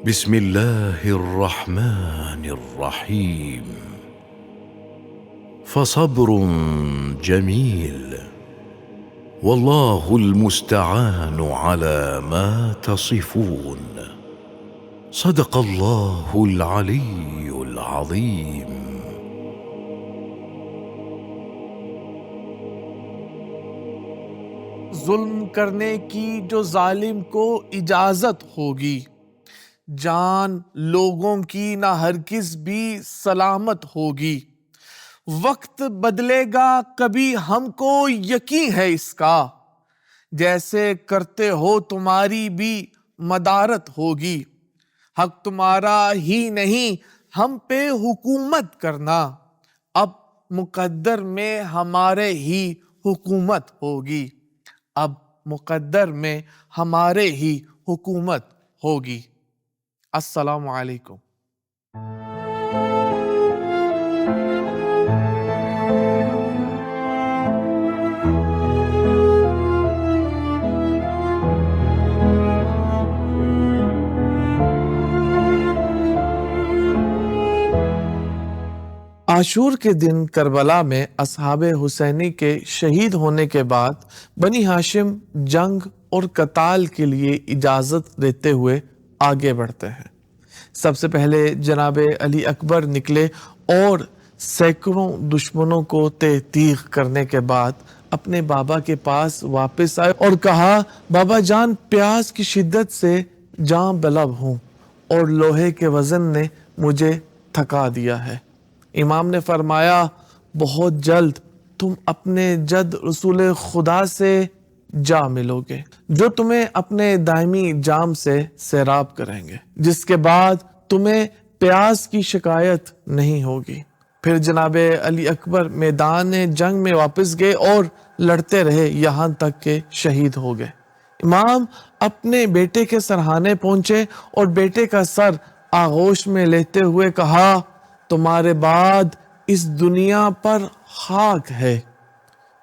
بسم الله الرحمن الرحيم. فصبر جميل والله المستعان على ما تصفون. صدق الله العلي العظيم. ظلم کرنے کی جو ظالم کو اجازت ہوگی، جان لوگوں کی نہ ہرگز بھی سلامت ہوگی۔ وقت بدلے گا کبھی ہم کو یقین ہے اس کا، جیسے کرتے ہو تمہاری بھی مدارت ہوگی۔ حق تمہارا ہی نہیں ہم پہ حکومت کرنا، اب مقدر میں ہمارے ہی حکومت ہوگی، اب مقدر میں ہمارے ہی حکومت ہوگی۔ السلام علیکم۔ عاشور کے دن کربلا میں اصحاب حسینی کے شہید ہونے کے بعد بنی ہاشم جنگ اور قتال کے لیے اجازت دیتے ہوئے آگے بڑھتے ہیں۔ سب سے پہلے جناب علی اکبر نکلے اور سینکڑوں دشمنوں کو تیغ کرنے کے بعد اپنے بابا کے پاس واپس آئے اور کہا، بابا جان پیاس کی شدت سے جاں بلب ہوں اور لوہے کے وزن نے مجھے تھکا دیا ہے۔ امام نے فرمایا، بہت جلد تم اپنے جد رسول خدا سے جا ملو گے، جو تمہیں اپنے دائمی جام سے سیراب کریں گے، جس کے بعد تمہیں پیاس کی شکایت نہیں ہوگی۔ پھر جناب علی اکبر میدان جنگ میں واپس گئے اور لڑتے رہے یہاں تک کہ شہید ہو گئے۔ امام اپنے بیٹے کے سرہانے پہنچے اور بیٹے کا سر آغوش میں لیتے ہوئے کہا، تمہارے بعد اس دنیا پر خاک ہے۔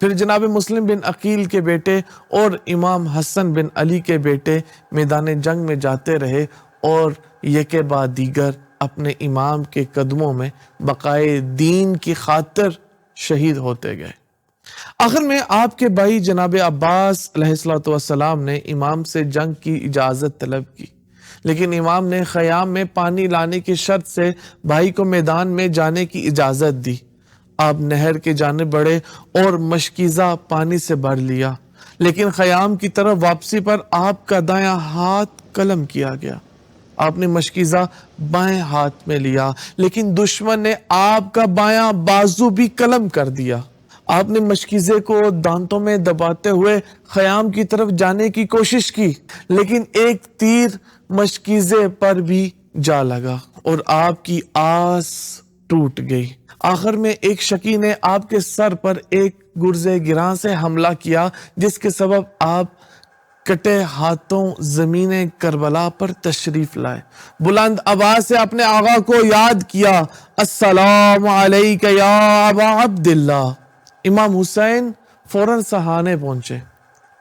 پھر جناب مسلم بن عقیل کے بیٹے اور امام حسن بن علی کے بیٹے میدان جنگ میں جاتے رہے اور یکے بعد دیگر اپنے امام کے قدموں میں بقائے دین کی خاطر شہید ہوتے گئے۔ آخر میں آپ کے بھائی جناب عباس علیہ السلام نے امام سے جنگ کی اجازت طلب کی، لیکن امام نے خیام میں پانی لانے کی شرط سے بھائی کو میدان میں جانے کی اجازت دی۔ آپ نہر کے جانب بڑھے اور مشکیزہ پانی سے بھر لیا، لیکن خیام کی طرف واپسی پر آپ کا دایاں ہاتھ قلم کیا گیا۔ آپ نے مشکیزہ بائیں ہاتھ میں لیا، لیکن دشمن نے آپ کا بایاں بازو بھی قلم کر دیا۔ آپ نے مشکیزے کو دانتوں میں دباتے ہوئے خیام کی طرف جانے کی کوشش کی، لیکن ایک تیر مشکیزے پر بھی جا لگا اور آپ کی آس ٹوٹ گئی۔ آخر میں ایک شکی نے آپ کے سر پر ایک گرزے گراں سے حملہ کیا، جس کے سبب آپ کٹے ہاتھوں زمین کربلا پر تشریف لائے۔ بلند آواز سے اپنے آقا کو یاد کیا، السلام علیک یا ابا عبداللہ۔ امام حسین فوراً سہانے پہنچے،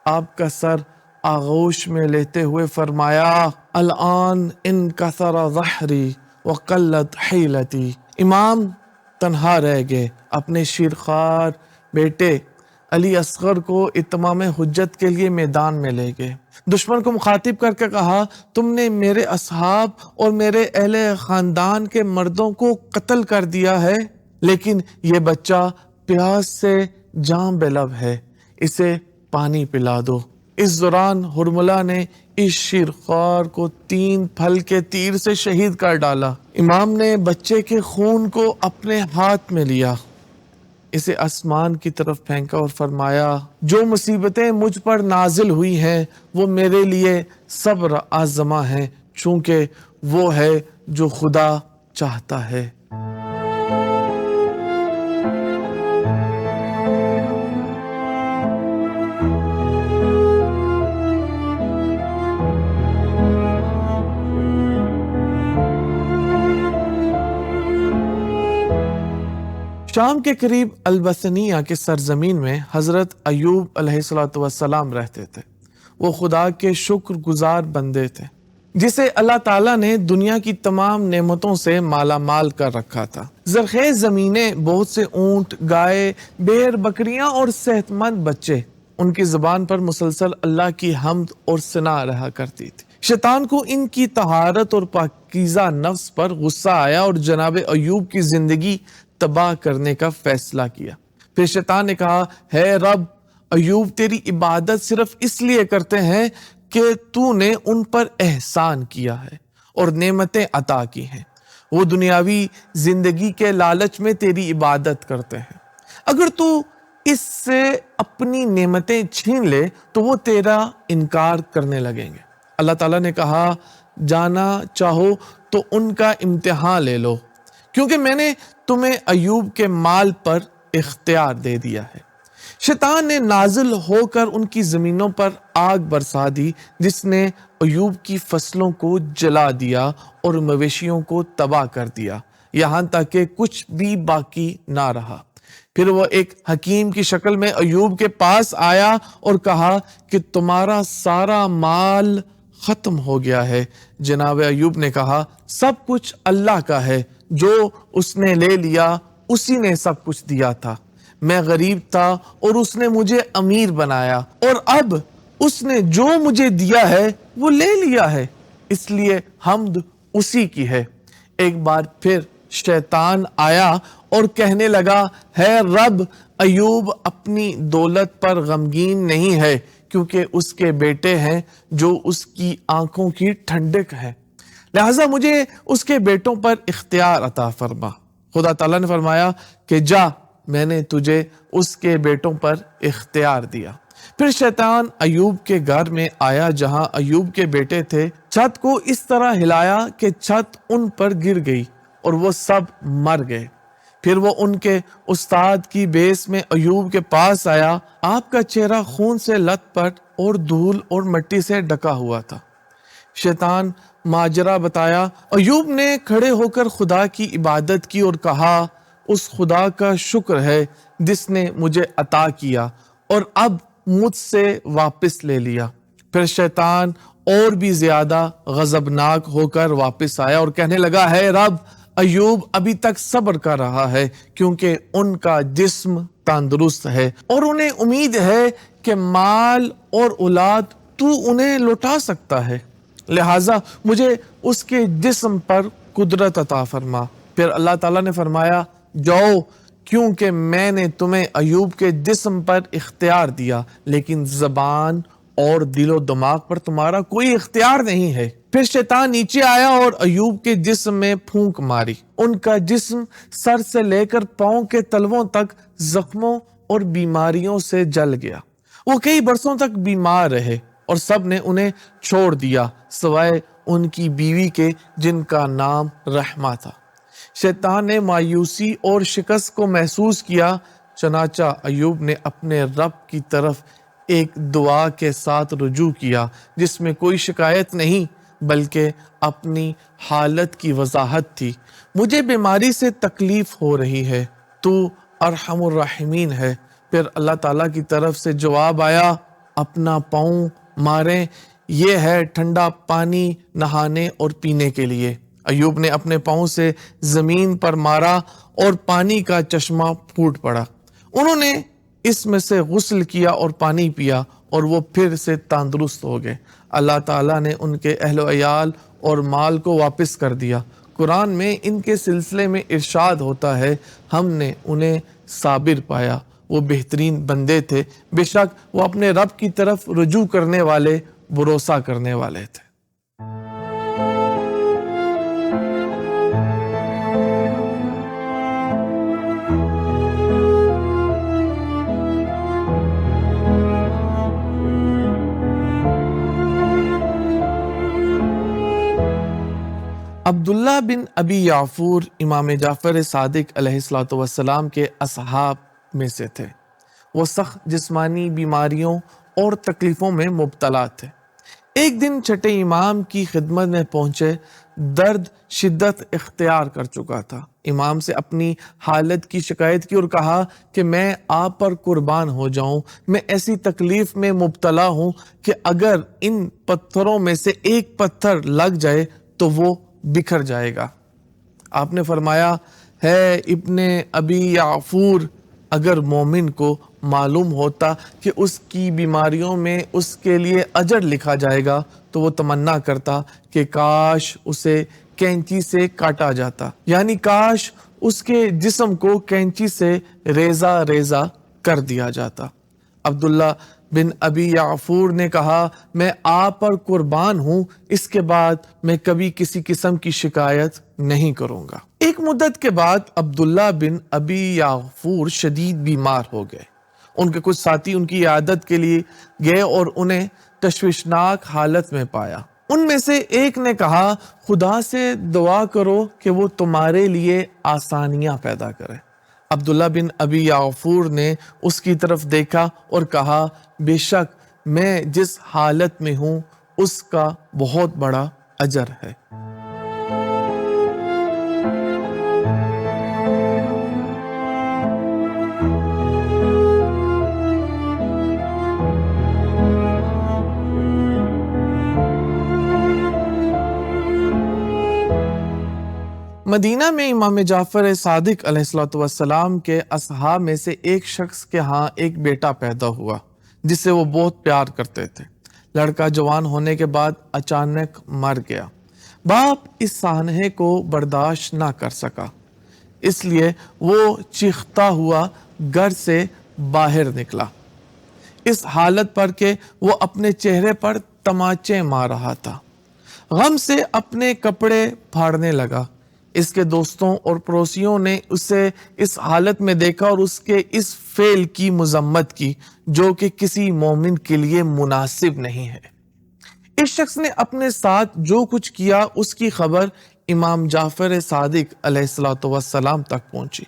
آپ کا سر آغوش میں لیتے ہوئے فرمایا، الآن انکسر ظہری وقلت حیلتی۔ امام تنہا رہ گئے، اپنے شیرخوار بیٹے علی اصغر کو اتمام حجت کے لیے میدان میں لے گئے۔ دشمن کو مخاطب کر کے کہا، تم نے میرے اصحاب اور میرے اہل خاندان کے مردوں کو قتل کر دیا ہے، لیکن یہ بچہ پیاس سے جاں بے لب ہے، اسے پانی پلا دو۔ اس دوران ہرملہ نے اس شیرخوار کو 3 پھل کے تیر سے شہید کر ڈالا۔ امام نے بچے کے خون کو اپنے ہاتھ میں لیا، اسے آسمان کی طرف پھینکا اور فرمایا، جو مصیبتیں مجھ پر نازل ہوئی ہیں وہ میرے لیے صبر آزما ہیں، چونکہ وہ ہے جو خدا چاہتا ہے۔ شام کے قریب البسنیہ کے سرزمین میں حضرت ایوب علیہ السلام رہتے تھے۔ وہ خدا کے شکر گزار بندے تھے۔ جسے اللہ تعالیٰ نے دنیا کی تمام نعمتوں سے مالا مال کر رکھا تھا۔ زرخیز زمینیں، بہت سے اونٹ، گائے، بیر، بکریاں اور صحت مند بچے، ان کی زبان پر مسلسل اللہ کی حمد اور ثنا رہا کرتی تھی۔ شیطان کو ان کی طہارت اور پاکیزہ نفس پر غصہ آیا اور جناب ایوب کی زندگی تباہ کرنے کا فیصلہ کیا۔ پھر شیطان نے کہا، ہے رب، ایوب تیری عبادت صرف اس لیے کرتے ہیں کہ تو نے ان پر احسان کیا ہے اور نعمتیں عطا کی ہیں۔ وہ دنیاوی زندگی کے لالچ میں تیری عبادت کرتے ہیں۔ اگر تو اس سے اپنی نعمتیں چھین لے تو وہ تیرا انکار کرنے لگیں گے۔ اللہ تعالیٰ نے کہا، جانا چاہو تو ان کا امتحان لے لو، کیونکہ میں نے تمہیں ایوب کے مال پر اختیار دے دیا ہے۔ شیطان نے نازل ہو کر ان کی زمینوں پر آگ برسا دی، جس نے ایوب کی فصلوں کو جلا دیا اور مویشیوں کو تباہ کر دیا، یہاں تک کہ کچھ بھی باقی نہ رہا۔ پھر وہ ایک حکیم کی شکل میں ایوب کے پاس آیا اور کہا کہ تمہارا سارا مال ختم ہو گیا ہے۔ جناب ایوب نے کہا، سب کچھ اللہ کا ہے، جو اس نے لے لیا اسی نے سب کچھ دیا تھا۔ میں غریب تھا اور اس نے مجھے امیر بنایا، اور اب اس نے جو مجھے دیا ہے وہ لے لیا ہے، اس لیے حمد اسی کی ہے۔ ایک بار پھر شیطان آیا اور کہنے لگا، ہے رب، ایوب اپنی دولت پر غمگین نہیں ہے، کیونکہ اس کے بیٹے ہیں جو اس کی آنکھوں کی ٹھنڈک ہے، لہٰذا مجھے اس کے بیٹوں پر اختیار عطا فرما۔ خدا تعالیٰ نے فرمایا کہ جا، میں نے تجھے اس کے بیٹوں پر اختیار دیا۔ پھر شیطان ایوب کے گھر میں آیا جہاں ایوب کے بیٹے تھے، چھت کو اس طرح ہلایا کہ چھت ان پر گر گئی اور وہ سب مر گئے۔ پھر وہ ان کے استاد کی بیس میں ایوب کے پاس آیا، آپ کا چہرہ خون سے لت پت اور دھول اور مٹی سے ڈھکا ہوا تھا۔ شیطان ماجرا بتایا۔ ایوب نے کھڑے ہو کر خدا کی عبادت کی اور کہا، اس خدا کا شکر ہے جس نے مجھے عطا کیا اور اب مجھ سے واپس لے لیا۔ پھر شیطان اور بھی زیادہ غضبناک ہو کر واپس آیا اور کہنے لگا، ہے رب، ایوب ابھی تک صبر کر رہا ہے، کیونکہ ان کا جسم تندرست ہے اور انہیں امید ہے کہ مال اور اولاد تو انہیں لوٹا سکتا ہے، لہٰذا مجھے اس کے جسم پر قدرت عطا فرما۔ پھر اللہ تعالیٰ نے فرمایا، جاؤ، کیونکہ میں نے تمہیں ایوب کے جسم پر اختیار دیا، لیکن زبان اور دل و دماغ پر تمہارا کوئی اختیار نہیں ہے۔ پھر شیطان نیچے آیا اور ایوب کے جسم میں پھونک ماری، ان کا جسم سر سے لے کر پاؤں کے تلووں تک زخموں اور بیماریوں سے جل گیا۔ وہ کئی برسوں تک بیمار رہے اور سب نے انہیں چھوڑ دیا سوائے ان کی بیوی کے، جن کا نام رحمہ تھا۔ شیطان نے مایوسی اور شکست کو محسوس کیا، چنانچہ ایوب نے اپنے رب کی طرف ایک دعا کے ساتھ رجوع کیا، جس میں کوئی شکایت نہیں بلکہ اپنی حالت کی وضاحت تھی۔ مجھے بیماری سے تکلیف ہو رہی ہے، تو ارحم الراحمین ہے۔ پھر اللہ تعالیٰ کی طرف سے جواب آیا، اپنا پاؤں ماریں، یہ ہے ٹھنڈا پانی نہانے اور پینے کے لیے۔ ایوب نے اپنے پاؤں سے زمین پر مارا اور پانی کا چشمہ پھوٹ پڑا۔ انہوں نے اس میں سے غسل کیا اور پانی پیا اور وہ پھر سے تندرست ہو گئے۔ اللہ تعالیٰ نے ان کے اہل و عیال اور مال کو واپس کر دیا۔ قرآن میں ان کے سلسلے میں ارشاد ہوتا ہے، ہم نے انہیں صابر پایا، وہ بہترین بندے تھے، بے شک وہ اپنے رب کی طرف رجوع کرنے والے، بھروسہ کرنے والے تھے۔ عبداللہ بن ابی یعفور امام جعفر صادق علیہ السلام کے اصحاب میں سے تھے۔ وہ سخت جسمانی بیماریوں اور تکلیفوں میں مبتلا تھے۔ ایک دن چھٹے امام کی خدمت میں پہنچے درد شدت اختیار کر چکا تھا۔ امام سے اپنی حالت کی شکایت کی اور کہا کہ میں آپ پر قربان ہو جاؤں، میں ایسی تکلیف میں مبتلا ہوں کہ اگر ان پتھروں میں سے ایک پتھر لگ جائے تو وہ بکھر جائے گا۔ آپ نے فرمایا، ہے ابن ابی یعفور، اگر مومن کو معلوم ہوتا کہ اس کی بیماریوں میں اس کے لیے اجر لکھا جائے گا تو وہ تمنا کرتا کہ کاش اسے کینچی سے کاٹا جاتا، یعنی کاش اس کے جسم کو کینچی سے ریزہ ریزہ کر دیا جاتا۔ عبداللہ بن ابی یعفور نے کہا، میں آپ پر قربان ہوں، اس کے بعد میں کبھی کسی قسم کی شکایت نہیں کروں گا۔ ایک مدت کے بعد عبداللہ بن ابی یعفور شدید بیمار ہو گئے۔ ان کے کچھ ساتھی ان کی عیادت کے لیے گئے اور انہیں تشویشناک حالت میں پایا۔ ان میں سے ایک نے کہا، خدا سے دعا کرو کہ وہ تمہارے لیے آسانیاں پیدا کرے۔ عبداللہ بن ابی یعفور نے اس کی طرف دیکھا اور کہا، بے شک میں جس حالت میں ہوں اس کا بہت بڑا اجر ہے۔ مدینہ میں امام جعفر صادق علیہ السلام کے اصحاب میں سے ایک شخص کے ہاں ایک بیٹا پیدا ہوا جس سے وہ بہت پیار کرتے تھے۔ لڑکا جوان ہونے کے بعد اچانک مر گیا۔ باپ اس سانحے کو برداشت نہ کر سکا، اس لیے وہ چیختا ہوا گھر سے باہر نکلا، اس حالت پر کہ وہ اپنے چہرے پر تماچے مار رہا تھا۔ غم سے اپنے کپڑے پھاڑنے لگا۔ اس کے دوستوں اور پڑوسیوں نے اسے اس حالت میں دیکھا اور اس کے اس فعل کی مذمت کی جو کہ کسی مومن کے لیے مناسب نہیں ہے۔ اس شخص نے اپنے ساتھ جو کچھ کیا اس کی خبر امام جعفر صادق علیہ السلام تک پہنچی۔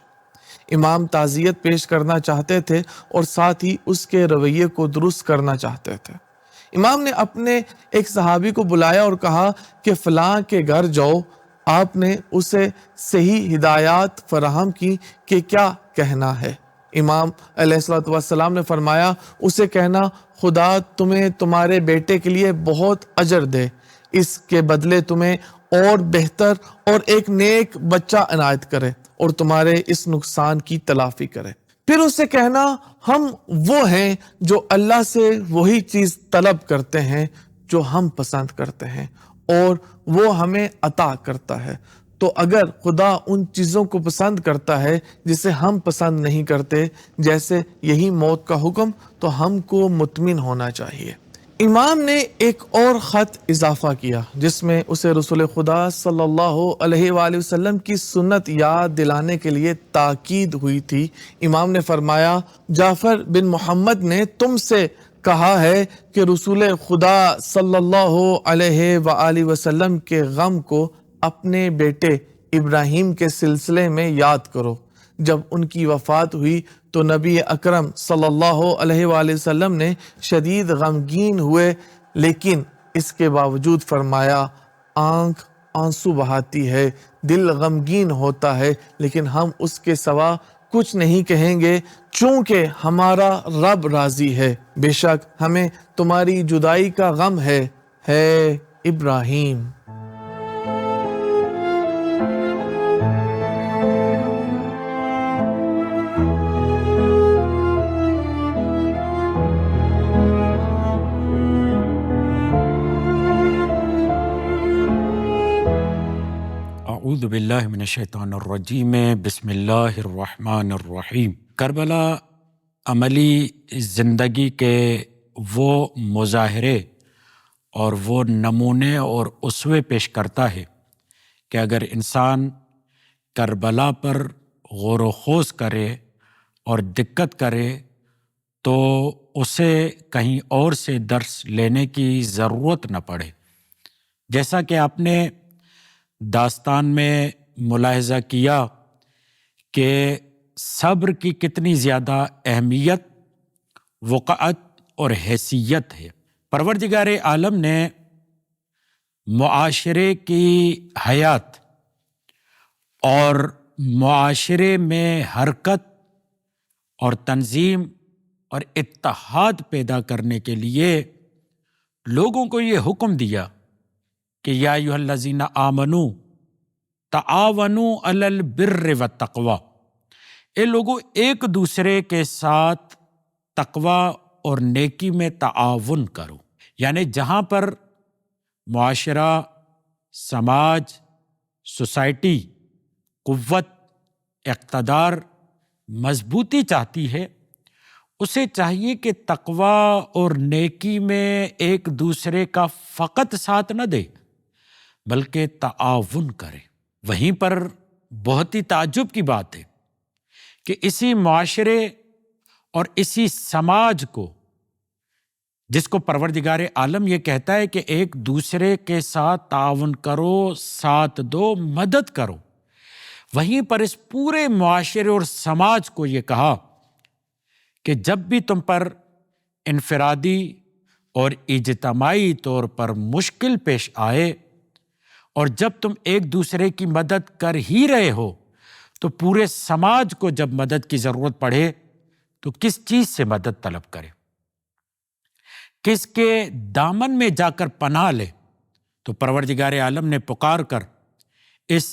امام تعزیت پیش کرنا چاہتے تھے اور ساتھ ہی اس کے رویے کو درست کرنا چاہتے تھے۔ امام نے اپنے ایک صحابی کو بلایا اور کہا کہ فلاں کے گھر جاؤ۔ آپ نے اسے صحیح ہدایات فراہم کی کہ کیا کہنا ہے۔ امام علیہ السلام نے فرمایا، اسے کہنا، خدا تمہیں تمہارے بیٹے کے لیے بہت اجر دے، اس کے بدلے تمہیں اور بہتر اور ایک نیک بچہ عنایت کرے اور تمہارے اس نقصان کی تلافی کرے۔ پھر اسے کہنا، ہم وہ ہیں جو اللہ سے وہی چیز طلب کرتے ہیں جو ہم پسند کرتے ہیں اور وہ ہمیں عطا کرتا ہے، تو اگر خدا ان چیزوں کو پسند کرتا ہے جسے ہم پسند نہیں کرتے، جیسے یہی موت کا حکم، تو ہم کو مطمئن ہونا چاہیے۔ امام نے ایک اور خط اضافہ کیا جس میں اسے رسول خدا صلی اللہ علیہ وآلہ وسلم کی سنت یاد دلانے کے لیے تاکید ہوئی تھی۔ امام نے فرمایا، جعفر بن محمد نے تم سے کہا ہے کہ رسول خدا صلی اللہ علیہ وآلہ وسلم کے غم کو اپنے بیٹے ابراہیم کے سلسلے میں یاد کرو۔ جب ان کی وفات ہوئی تو نبی اکرم صلی اللہ علیہ وآلہ وسلم نے شدید غمگین ہوئے، لیکن اس کے باوجود فرمایا، آنکھ آنسو بہاتی ہے، دل غمگین ہوتا ہے، لیکن ہم اس کے سوا کچھ نہیں کہیں گے چونکہ ہمارا رب راضی ہے۔ بے شک ہمیں تمہاری جدائی کا غم ہے ابراہیم۔ اعوذ باللہ من الشیطان الرجیم، بسم اللہ الرحمن الرحیم۔ کربلا عملی زندگی کے وہ مظاہرے اور وہ نمونے اور اسوے پیش کرتا ہے کہ اگر انسان کربلا پر غور و خوض کرے اور دقت کرے تو اسے کہیں اور سے درس لینے کی ضرورت نہ پڑے۔ جیسا کہ آپ نے داستان میں ملاحظہ کیا کہ صبر کی کتنی زیادہ اہمیت، وقعت اور حیثیت ہے۔ پروردگار عالم نے معاشرے کی حیات اور معاشرے میں حرکت اور تنظیم اور اتحاد پیدا کرنے کے لیے لوگوں کو یہ حکم دیا کہ یا ایھا الذین آمنوا تعاونوا علی البر والتقوی، اے لوگوں ایک دوسرے کے ساتھ تقوی اور نیکی میں تعاون کرو۔ یعنی جہاں پر معاشرہ، سماج، سوسائٹی قوت، اقتدار، مضبوطی چاہتی ہے، اسے چاہیے کہ تقوی اور نیکی میں ایک دوسرے کا فقط ساتھ نہ دے بلکہ تعاون کرے۔ وہیں پر بہت ہی تعجب کی بات ہے کہ اسی معاشرے اور اسی سماج کو، جس کو پروردگار عالم یہ کہتا ہے کہ ایک دوسرے کے ساتھ تعاون کرو، ساتھ دو، مدد کرو، وہیں پر اس پورے معاشرے اور سماج کو یہ کہا کہ جب بھی تم پر انفرادی اور اجتماعی طور پر مشکل پیش آئے اور جب تم ایک دوسرے کی مدد کر ہی رہے ہو تو پورے سماج کو جب مدد کی ضرورت پڑے تو کس چیز سے مدد طلب کرے، کس کے دامن میں جا کر پناہ لے؟ تو پروردگار عالم نے پکار کر اس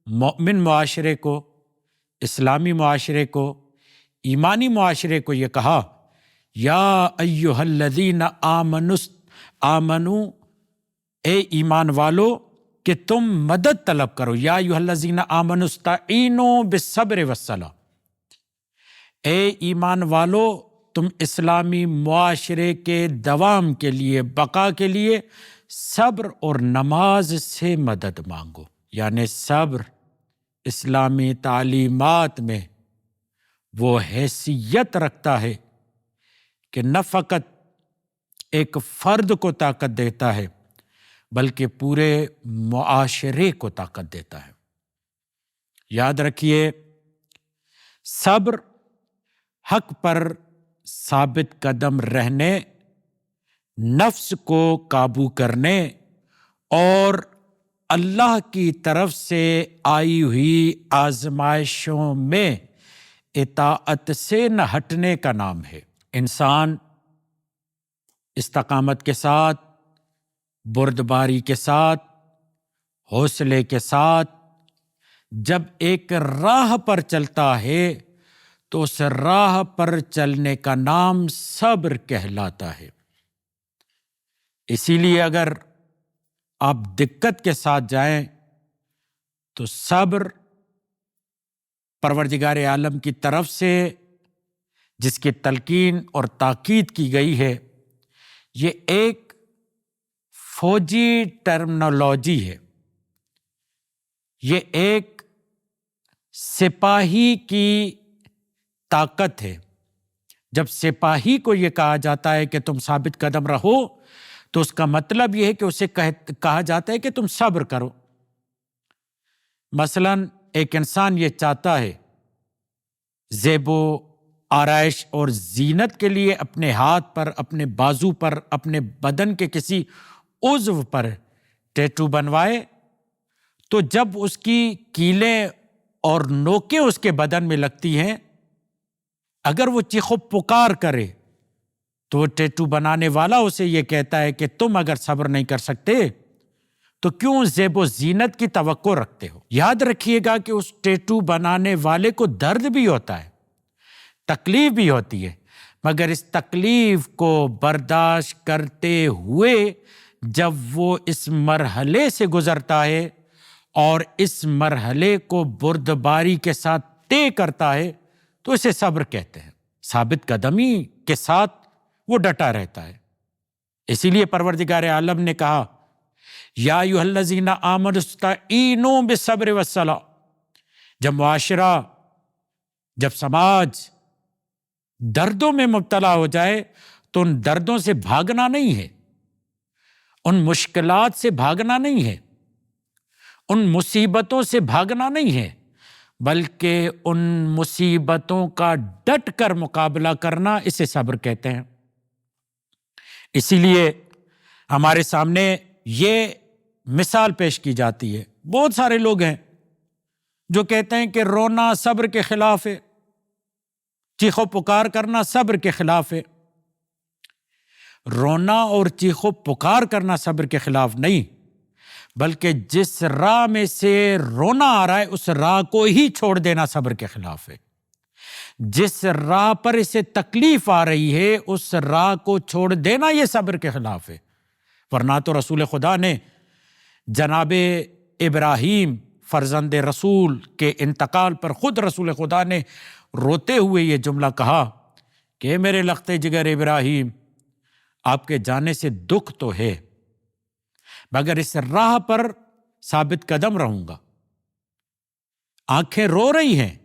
مومن معاشرے کو، اسلامی معاشرے کو، ایمانی معاشرے کو یہ کہا یا ایھا الذین آمنوا، اے ایمان والو کہ تم مدد طلب کرو، یا ایھا الذین آمنوا استعینوا بالصبر والصلاۃ، اے ایمان والو تم اسلامی معاشرے کے دوام کے لیے، بقا کے لیے صبر اور نماز سے مدد مانگو۔ یعنی صبر اسلامی تعلیمات میں وہ حیثیت رکھتا ہے کہ نہ فقط ایک فرد کو طاقت دیتا ہے بلکہ پورے معاشرے کو طاقت دیتا ہے۔ یاد رکھیے، صبر حق پر ثابت قدم رہنے، نفس کو قابو کرنے اور اللہ کی طرف سے آئی ہوئی آزمائشوں میں اطاعت سے نہ ہٹنے کا نام ہے۔ انسان استقامت کے ساتھ، بردباری کے ساتھ، حوصلے کے ساتھ جب ایک راہ پر چلتا ہے تو اس راہ پر چلنے کا نام صبر کہلاتا ہے۔ اسی لیے اگر آپ دقت کے ساتھ جائیں تو صبر پروردگار عالم کی طرف سے جس کی تلقین اور تاکید کی گئی ہے، یہ ایک فوجی ٹرمنالوجی ہے، یہ ایک سپاہی کی طاقت ہے۔ جب سپاہی کو یہ کہا جاتا ہے کہ تم ثابت قدم رہو تو اس کا مطلب یہ ہے کہ اسے کہا جاتا ہے کہ تم صبر کرو۔ مثلا ایک انسان یہ چاہتا ہے زیب و آرائش اور زینت کے لیے اپنے ہاتھ پر، اپنے بازو پر، اپنے بدن کے کسی عضو پر ٹیٹو بنوائے، تو جب اس کی کیلیں اور نوکیں اس کے بدن میں لگتی ہیں، اگر وہ چیخ و پکار کرے تو وہ ٹیٹو بنانے والا اسے یہ کہتا ہے کہ تم اگر صبر نہیں کر سکتے تو کیوں زیب و زینت کی توقع رکھتے ہو؟ یاد رکھیے گا کہ اس ٹیٹو بنانے والے کو درد بھی ہوتا ہے، تکلیف بھی ہوتی ہے، مگر اس تکلیف کو برداشت کرتے ہوئے جب وہ اس مرحلے سے گزرتا ہے اور اس مرحلے کو بردباری کے ساتھ طے کرتا ہے تو اسے صبر کہتے ہیں۔ ثابت قدمی کے ساتھ وہ ڈٹا رہتا ہے۔ اسی لیے پروردگار عالم نے کہا یا ایھا الذین آمنوا استعینوا بالصبر والصلاۃ۔ جب معاشرہ، جب سماج دردوں میں مبتلا ہو جائے تو ان دردوں سے بھاگنا نہیں ہے، ان مشکلات سے بھاگنا نہیں ہے، ان مصیبتوں سے بھاگنا نہیں ہے، بلکہ ان مصیبتوں کا ڈٹ کر مقابلہ کرنا، اسے صبر کہتے ہیں۔ اسی لیے ہمارے سامنے یہ مثال پیش کی جاتی ہے۔ بہت سارے لوگ ہیں جو کہتے ہیں کہ رونا صبر کے خلاف ہے، چیخ و پکار کرنا صبر کے خلاف ہے۔ رونا اور چیخ و پکار کرنا صبر کے خلاف نہیں، بلکہ جس راہ میں سے رونا آ رہا ہے اس راہ کو ہی چھوڑ دینا صبر کے خلاف ہے۔ جس راہ پر اسے تکلیف آ رہی ہے اس راہ کو چھوڑ دینا یہ صبر کے خلاف ہے۔ ورنہ تو رسول خدا نے جناب ابراہیم فرزند رسول کے انتقال پر خود رسول خدا نے روتے ہوئے یہ جملہ کہا کہ میرے لخت جگر ابراہیم، آپ کے جانے سے دکھ تو ہے، مگر اس راہ پر ثابت قدم رہوں گا۔ آنکھیں رو رہی ہیں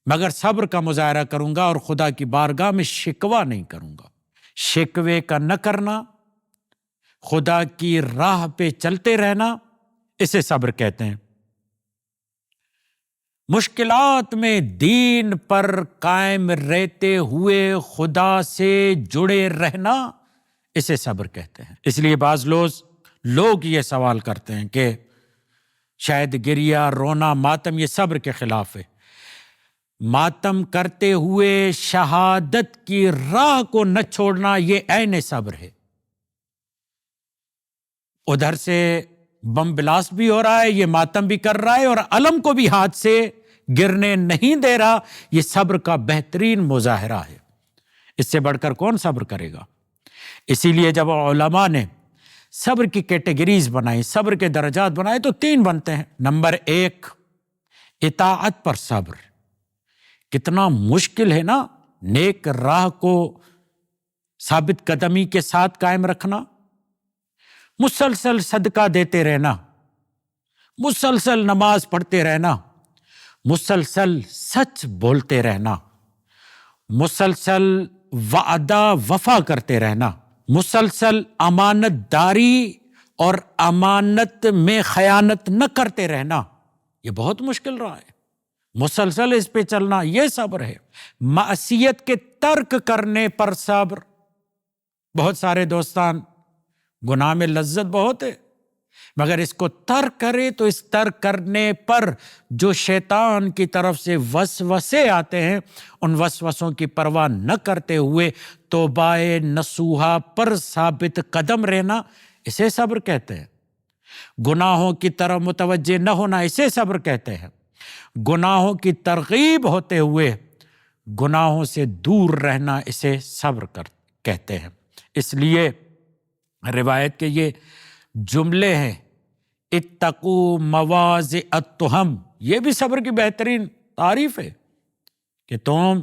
مگر صبر کا مظاہرہ کروں گا اور خدا کی بارگاہ میں شکوہ نہیں کروں گا۔ شکوے کا نہ کرنا، خدا کی راہ پہ چلتے رہنا، اسے صبر کہتے ہیں۔ مشکلات میں دین پر قائم رہتے ہوئے خدا سے جڑے رہنا، اسے صبر کہتے ہیں۔ اس لیے بعض لوگ یہ سوال کرتے ہیں کہ شاید گریہ، رونا، ماتم یہ صبر کے خلاف ہے۔ ماتم کرتے ہوئے شہادت کی راہ کو نہ چھوڑنا یہ عین صبر ہے۔ ادھر سے بم بلاسٹ بھی ہو رہا ہے، یہ ماتم بھی کر رہا ہے اور علم کو بھی ہاتھ سے گرنے نہیں دے رہا، یہ صبر کا بہترین مظاہرہ ہے۔ اس سے بڑھ کر کون صبر کرے گا؟ اسی لیے جب علماء نے صبر کی کیٹیگریز بنائی، صبر کے درجات بنائے تو 3 بنتے ہیں۔ نمبر 1، اطاعت پر صبر۔ کتنا مشکل ہے نا نیک راہ کو ثابت قدمی کے ساتھ قائم رکھنا، مسلسل صدقہ دیتے رہنا، مسلسل نماز پڑھتے رہنا، مسلسل سچ بولتے رہنا، مسلسل وعدہ وفا کرتے رہنا، مسلسل امانت داری اور امانت میں خیانت نہ کرتے رہنا، یہ بہت مشکل رہا ہے۔ مسلسل اس پہ چلنا یہ صبر ہے۔ معصیت کے ترک کرنے پر صبر۔ بہت سارے دوستان گناہ میں لذت بہت ہے، مگر اس کو ترک کرے تو اس ترک کرنے پر جو شیطان کی طرف سے وسوسے آتے ہیں ان وسوسوں کی پرواہ نہ کرتے ہوئے توبہ نصوحہ پر ثابت قدم رہنا، اسے صبر کہتے ہیں۔ گناہوں کی طرف متوجہ نہ ہونا، اسے صبر کہتے ہیں۔ گناہوں کی ترغیب ہوتے ہوئے گناہوں سے دور رہنا، اسے صبر کہتے ہیں۔ اس لیے روایت کے یہ جملے ہیں، اتقوا مواضع التہم، یہ بھی صبر کی بہترین تعریف ہے کہ تم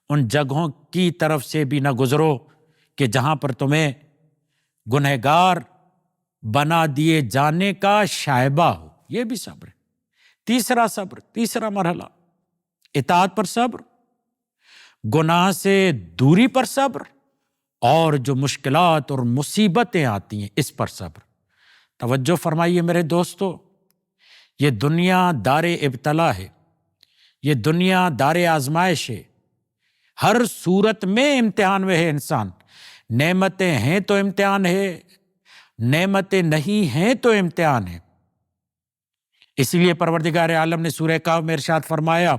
ان جگہوں کی طرف سے بھی نہ گزرو کہ جہاں پر تمہیں گنہگار بنا دیے جانے کا شائبہ ہو، یہ بھی صبر ہے۔ تیسرا صبر، تیسرا مرحلہ، اطاعت پر صبر، گناہ سے دوری پر صبر، اور جو مشکلات اور مصیبتیں آتی ہیں اس پر صبر۔ توجہ فرمائیے میرے دوستو، یہ دنیا دار ابتلا ہے، یہ دنیا دار آزمائش ہے۔ ہر صورت میں امتحان میں ہے انسان۔ نعمتیں ہیں تو امتحان ہے، نعمتیں نہیں ہیں تو امتحان ہے۔ اسی لیے پروردگار عالم نے سورہ کہف میں ارشاد فرمایا،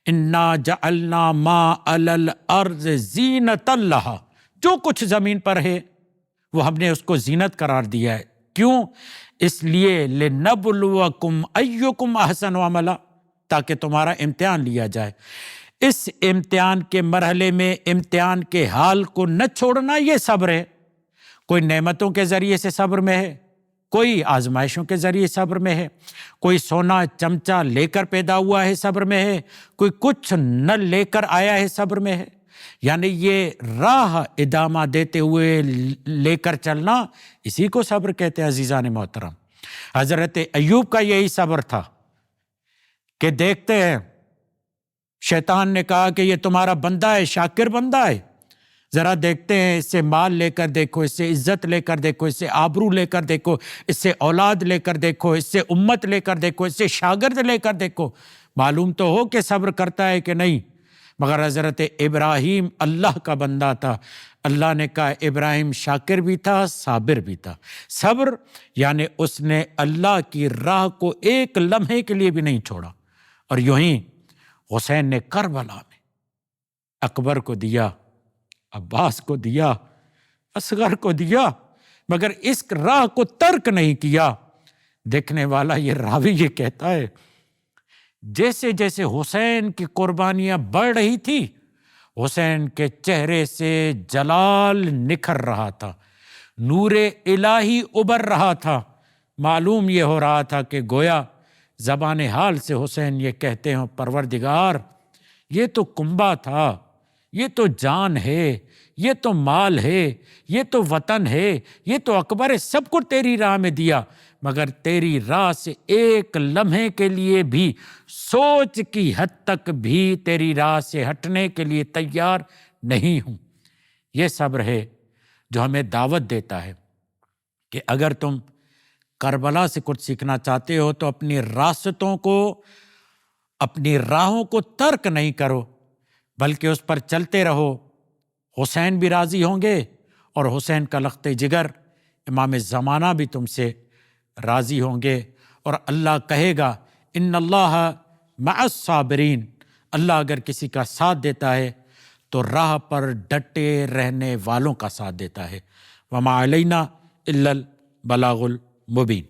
انا جعلنا ما علی الارض زینۃ لہا، جو کچھ زمین پر ہے وہ ہم نے اس کو زینت قرار دیا ہے۔ کیوں؟ اس لیے لنبلوکم ایکم احسن عملا، تاکہ تمہارا امتحان لیا جائے۔ اس امتحان کے مرحلے میں امتحان کے حال کو نہ چھوڑنا یہ صبر ہے۔ کوئی نعمتوں کے ذریعے سے صبر میں ہے، کوئی آزمائشوں کے ذریعے صبر میں ہے، کوئی سونا چمچہ لے کر پیدا ہوا ہے صبر میں ہے، کوئی کچھ نہ لے کر آیا ہے صبر میں ہے۔ یعنی یہ راہ ادامہ دیتے ہوئے لے کر چلنا، اسی کو صبر کہتے ہیں عزیزان محترم۔ حضرت ایوب کا یہی صبر تھا کہ دیکھتے ہیں شیطان نے کہا کہ یہ تمہارا بندہ ہے، شاکر بندہ ہے، ذرا دیکھتے ہیں اس سے مال لے کر دیکھو، اس سے عزت لے کر دیکھو، اس سے آبرو لے کر دیکھو، اس سے اولاد لے کر دیکھو، اس سے امت لے کر دیکھو، اس سے شاگرد لے کر دیکھو، معلوم تو ہو کہ صبر کرتا ہے کہ نہیں۔ مگر حضرت ابراہیم اللہ کا بندہ تھا، اللہ نے کہا ابراہیم شاکر بھی تھا، صابر بھی تھا۔ صبر یعنی اس نے اللہ کی راہ کو ایک لمحے کے لیے بھی نہیں چھوڑا۔ اور یوں ہی حسین نے کربلا میں اکبر کو دیا، عباس کو دیا، اصغر کو دیا، مگر اس راہ کو ترک نہیں کیا۔ دیکھنے والا یہ راوی یہ کہتا ہے جیسے جیسے حسین کی قربانیاں بڑھ رہی تھی، حسین کے چہرے سے جلال نکھر رہا تھا، نور الہی ابھر رہا تھا۔ معلوم یہ ہو رہا تھا کہ گویا زبان حال سے حسین یہ کہتے ہوں پروردگار یہ تو کنبہ تھا، یہ تو جان ہے، یہ تو مال ہے، یہ تو وطن ہے، یہ تو اکبر ہے، سب کو تیری راہ میں دیا، مگر تیری راہ سے ایک لمحے کے لیے بھی، سوچ کی حد تک بھی تیری راہ سے ہٹنے کے لیے تیار نہیں ہوں۔ یہ صبر ہے جو ہمیں دعوت دیتا ہے کہ اگر تم کربلا سے کچھ سیکھنا چاہتے ہو تو اپنی راستوں کو، اپنی راہوں کو ترک نہیں کرو، بلکہ اس پر چلتے رہو۔ حسین بھی راضی ہوں گے اور حسین کا لخت جگر امام زمانہ بھی تم سے راضی ہوں گے، اور اللہ کہے گا ان اللہ مع الصابرین، اللہ اگر کسی کا ساتھ دیتا ہے تو راہ پر ڈٹے رہنے والوں کا ساتھ دیتا ہے۔ وما علینا الا البلاغ المبین۔